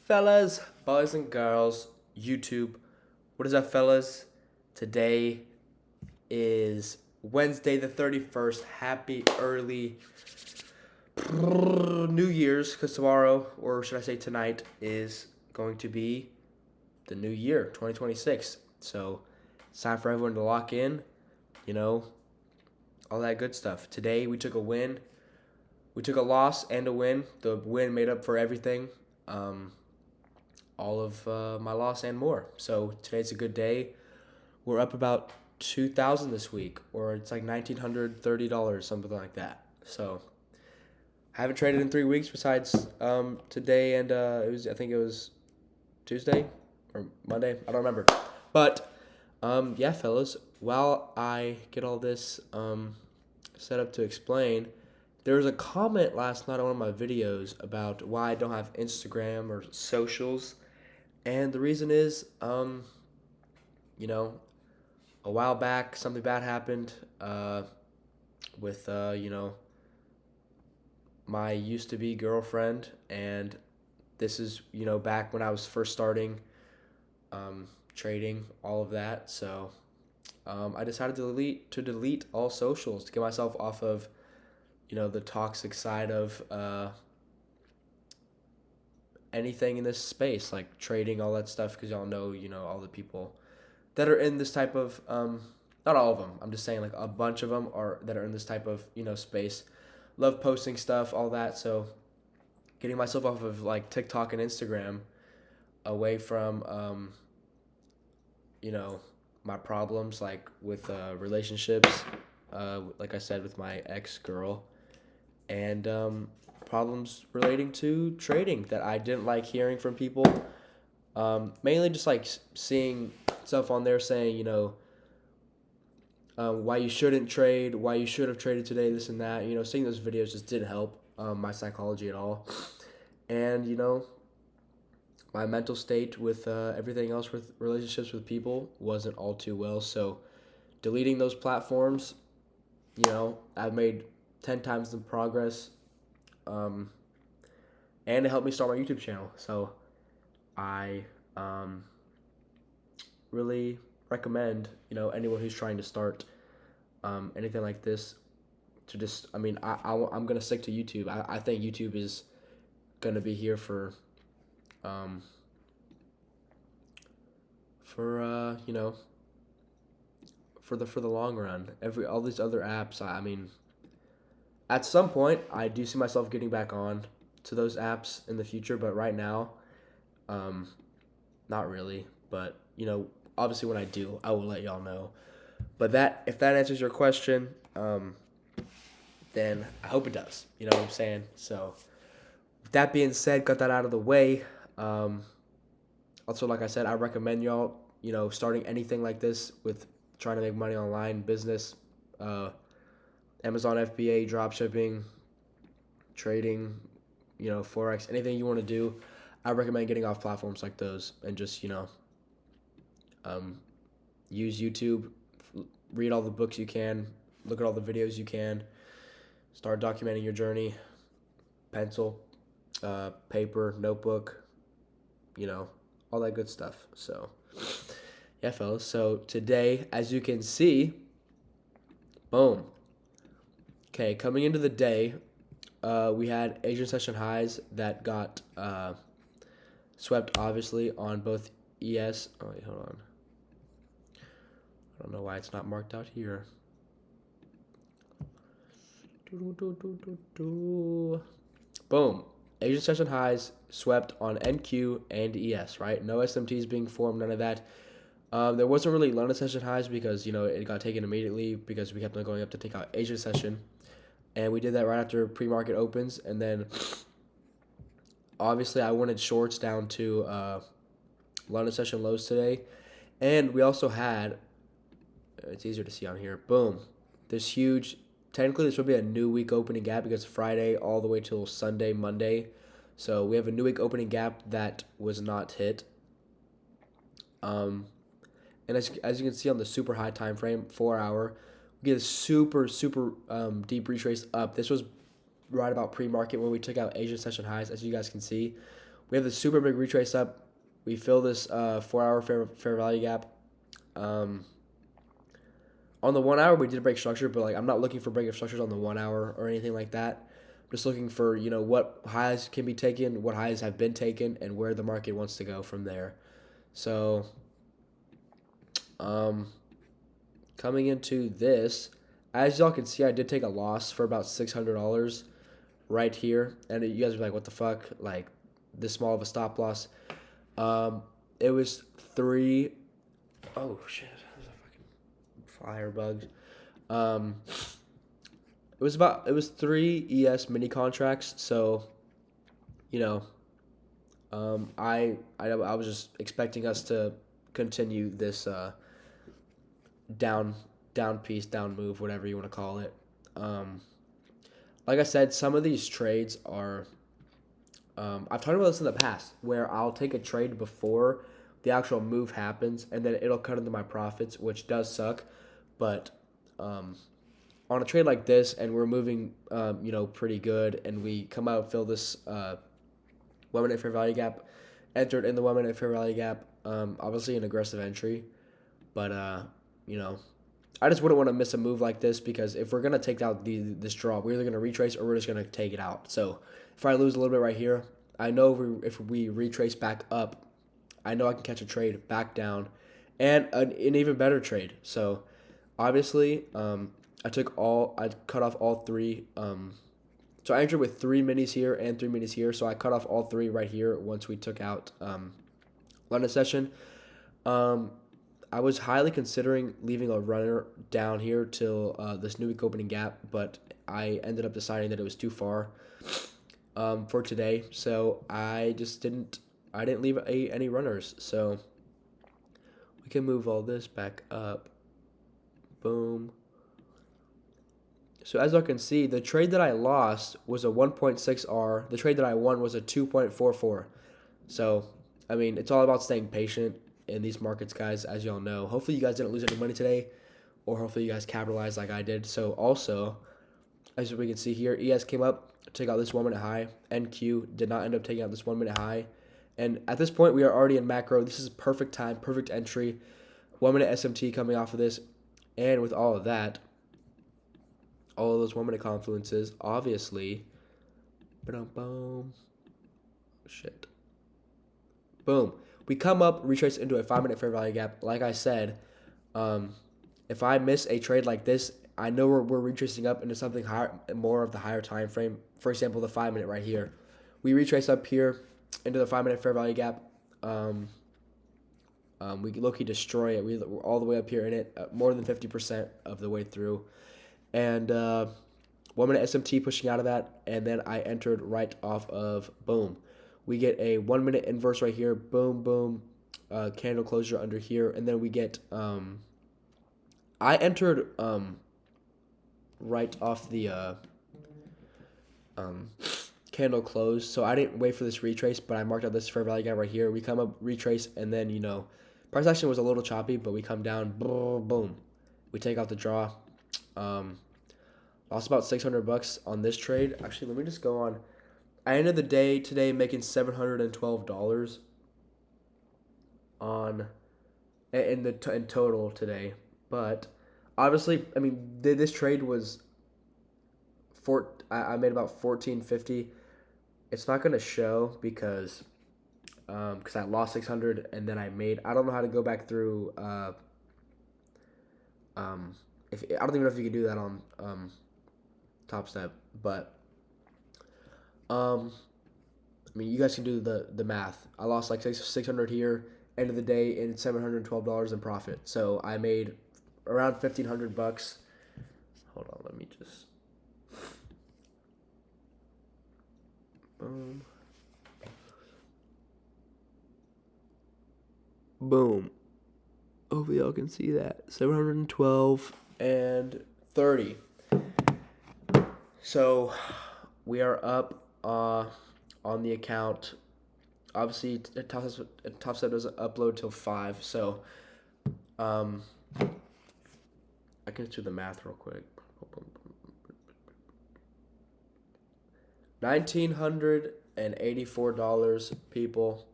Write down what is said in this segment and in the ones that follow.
Fellas, boys and girls, YouTube. What is up, fellas? Today is Wednesday the 31st. Happy early New Year's, because tomorrow, or should I say tonight, is going to be the new year, 2026. So it's time for everyone to lock in, you know, all that good stuff. Today we took a win. We took a loss and a win. The win made up for everything. All of my loss and more. So today's a good day. We're up about 2,000 this week, or it's like $1,930, something like that. So I haven't traded in 3 weeks besides today and I think it was Tuesday or Monday. I don't remember. But yeah, fellas. While I get all this set up to explain, there was a comment last night on one of my videos about why I don't have Instagram or socials. And the reason is, you know, a while back, something bad happened with, my used to be girlfriend. And this is, back when I was first starting trading, all of that. So I decided to delete all socials to get myself off of, the toxic side of anything in this space, like trading, all that stuff, because y'all know, all the people that are in this type of, not all of them, I'm just saying like a bunch of them are that are in this type of, space, love posting stuff, all that. So getting myself off of like TikTok and Instagram, away from, my problems, like with relationships, like I said, with my ex-girl, and problems relating to trading that I didn't like hearing from people. Mainly just like seeing stuff on there saying, why you shouldn't trade, why you should have traded today, this and that. Seeing those videos just didn't help my psychology at all. And, my mental state with everything else with relationships with people wasn't all too well. So deleting those platforms, I've made 10 times the progress, and it helped me start my YouTube channel. So I really recommend, anyone who's trying to start anything like this to just, I'm going to stick to YouTube. I think YouTube is going to be here for for the long run. All these other apps, at some point, I do see myself getting back on to those apps in the future, but right now, not really. But, obviously when I do, I will let y'all know. But if that answers your question, then I hope it does. You know what I'm saying? So, with that being said, got that out of the way. Also, like I said, I recommend y'all, starting anything like this with trying to make money online, business, Amazon FBA, drop shipping, trading, Forex, anything you want to do. I recommend getting off platforms like those and just, use YouTube, read all the books you can, look at all the videos you can, start documenting your journey, pencil, paper, notebook, all that good stuff. So, yeah, fellas. So today, as you can see, boom. Okay, coming into the day, we had Asian session highs that got swept, obviously, on both ES. Oh, wait, hold on. I don't know why it's not marked out here. Boom. Asian session highs swept on NQ and ES, right? No SMTs being formed, none of that. There wasn't really London session highs because, it got taken immediately because we kept on going up to take out Asian session. And we did that right after pre-market opens. And then, obviously, I wanted shorts down to London session lows today. And we also had, it's easier to see on here, boom, this huge, technically this would be a new week opening gap because Friday all the way till Sunday, Monday. So we have a new week opening gap that was not hit. And as you can see on the super high time frame, 4 hour, we get a super deep retrace up. This was right about pre-market when we took out Asian session highs. As you guys can see, We have the super big retrace up. We fill this 4 hour fair value gap. On the 1 hour, we did break structure, but like I'm not looking for breaking structures on the 1 hour or anything like that. I'm just looking for what highs can be taken, what highs have been taken, and where the market wants to go from there. So, coming into this, as y'all can see, I did take a loss for about $600 right here, and you guys are like, "What the fuck?" Like this small of a stop loss. It was three. Oh shit! There's a fucking fire bug. It was three ES mini contracts. So, you know, I was just expecting us to continue this down piece, down move, whatever you want to call it. Like I said, some of these trades are. I've talked about this in the past, where I'll take a trade before the actual move happens, and then it'll cut into my profits, which does suck. But on a trade like this, and we're moving, pretty good, and we come out, fill this 1 minute fair value gap, entered in the 1 minute fair value gap. Obviously an aggressive entry, but I just wouldn't want to miss a move like this, because if we're gonna take out this draw, we're either gonna retrace or we're just gonna take it out. So if I lose a little bit right here, I know if we retrace back up, I know I can catch a trade back down, and an even better trade. So obviously, I cut off all three. So I entered with 3 minis here and 3 minis here. So I cut off all 3 right here once we took out London session. I was highly considering leaving a runner down here till this new week opening gap, but I ended up deciding that it was too far for today. So I didn't leave any runners. So we can move all this back up. Boom. So as you can see, the trade that I lost was a 1.6R. The trade that I won was a 2.44. So, I mean, it's all about staying patient in these markets, guys, as y'all know. Hopefully you guys didn't lose any money today, or hopefully you guys capitalized like I did. So also, as we can see here, ES came up, took out this 1 minute high. NQ did not end up taking out this 1 minute high. And at this point, we are already in macro. This is perfect time, perfect entry. 1 minute SMT coming off of this. And with all of that, all of those 1 minute confluences, obviously, boom, shit, boom. We come up, retrace into a 5 minute fair value gap. Like I said, if I miss a trade like this, I know we're retracing up into something higher, more of the higher time frame. For example, the 5 minute right here. We retrace up here into the 5 minute fair value gap. We low-key destroy it. We're all the way up here in it, more than 50% of the way through. And 1 minute SMT pushing out of that, and then I entered right off of boom. We get a 1 minute inverse right here, boom, boom, candle closure under here, and then we get I entered right off the candle close, so I didn't wait for this retrace, but I marked out this fair value gap right here. We come up, retrace, and then price action was a little choppy, but we come down, boom, boom. We take out the draw. Lost about $600 on this trade. Actually, let me just go on. I ended the day today making $712 in total today. But obviously, I mean, this trade was I made about $14.50. It's not gonna show because I lost 600, and then I don't know how to go back through if I don't even know if you can do that on Top Step, but I mean, you guys can do the math. I lost like 600 here, end of the day, and $712 in profit. So I made around $1,500. Hold on, let me just boom, boom. Hopefully y'all can see that. 712 and 30. So we are up on the account. Obviously, Top Step doesn't upload till 5. So I can just do the math real quick. $1,900 $884, people.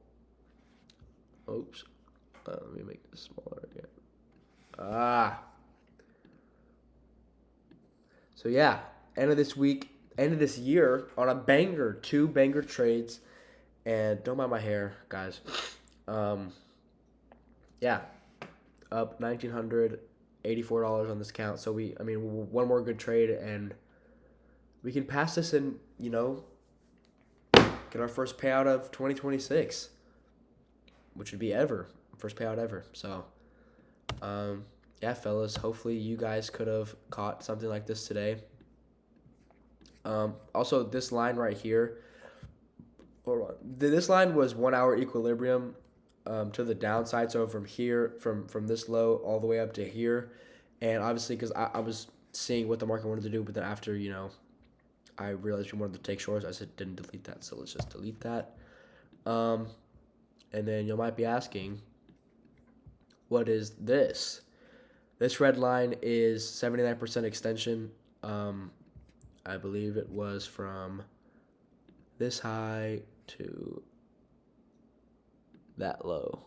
Oops. Let me make this smaller again. So yeah, end of this week, end of this year on a banger, 2 banger trades, and don't mind my hair, guys. Yeah, up $1,984 on this count. So one more good trade, and we can pass this and get our first payout of 2026, which would be first payout ever. So, yeah, fellas, hopefully you guys could have caught something like this today. Also, this line right here, hold on. This line was 1 hour equilibrium to the downside. So from here, from this low all the way up to here, and obviously because I was seeing what the market wanted to do, but then after I realized we wanted to take shorts, I said didn't delete that, so let's just delete that. And then you might be asking, what is this? This red line is 79% extension. I believe it was from this high to that low.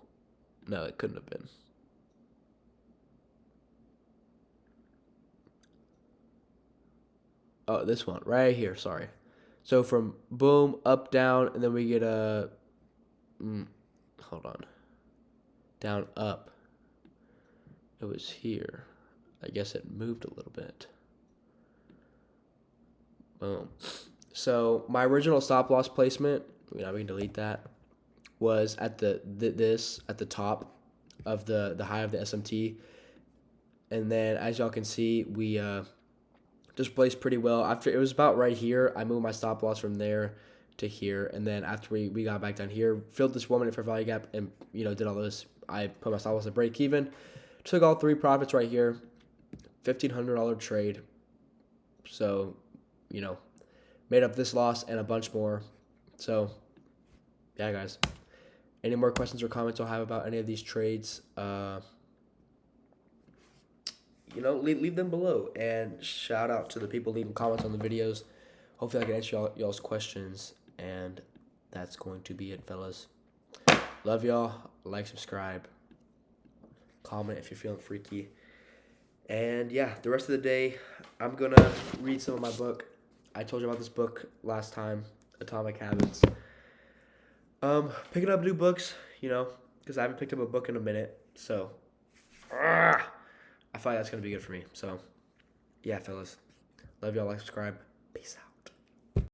No, it couldn't have been. Oh, this one right here. Sorry. So from boom, up, down, and then we get a. Hold on. Down, up. It was here. I guess it moved a little bit. Boom. So my original stop loss placement, we can delete that, was at this at the top of the high of the SMT, and then as y'all can see, we just placed pretty well. After it was about right here, I moved my stop loss from there to here, and then after we got back down here, filled this 1 minute fair value gap, and did all this. I put my stop loss at break even, took all 3 profits right here, $1,500 trade. So, made up this loss and a bunch more. So, yeah, guys. Any more questions or comments you'll have about any of these trades? Leave them below. And shout out to the people leaving comments on the videos. Hopefully I can answer y'all's questions. And that's going to be it, fellas. Love y'all. Like, subscribe. Comment if you're feeling freaky. And yeah, the rest of the day, I'm going to read some of my book. I told you about this book last time, Atomic Habits. Picking up new books, because I haven't picked up a book in a minute. So, I feel like that's going to be good for me. So, yeah, fellas. Love y'all. Like, subscribe. Peace out.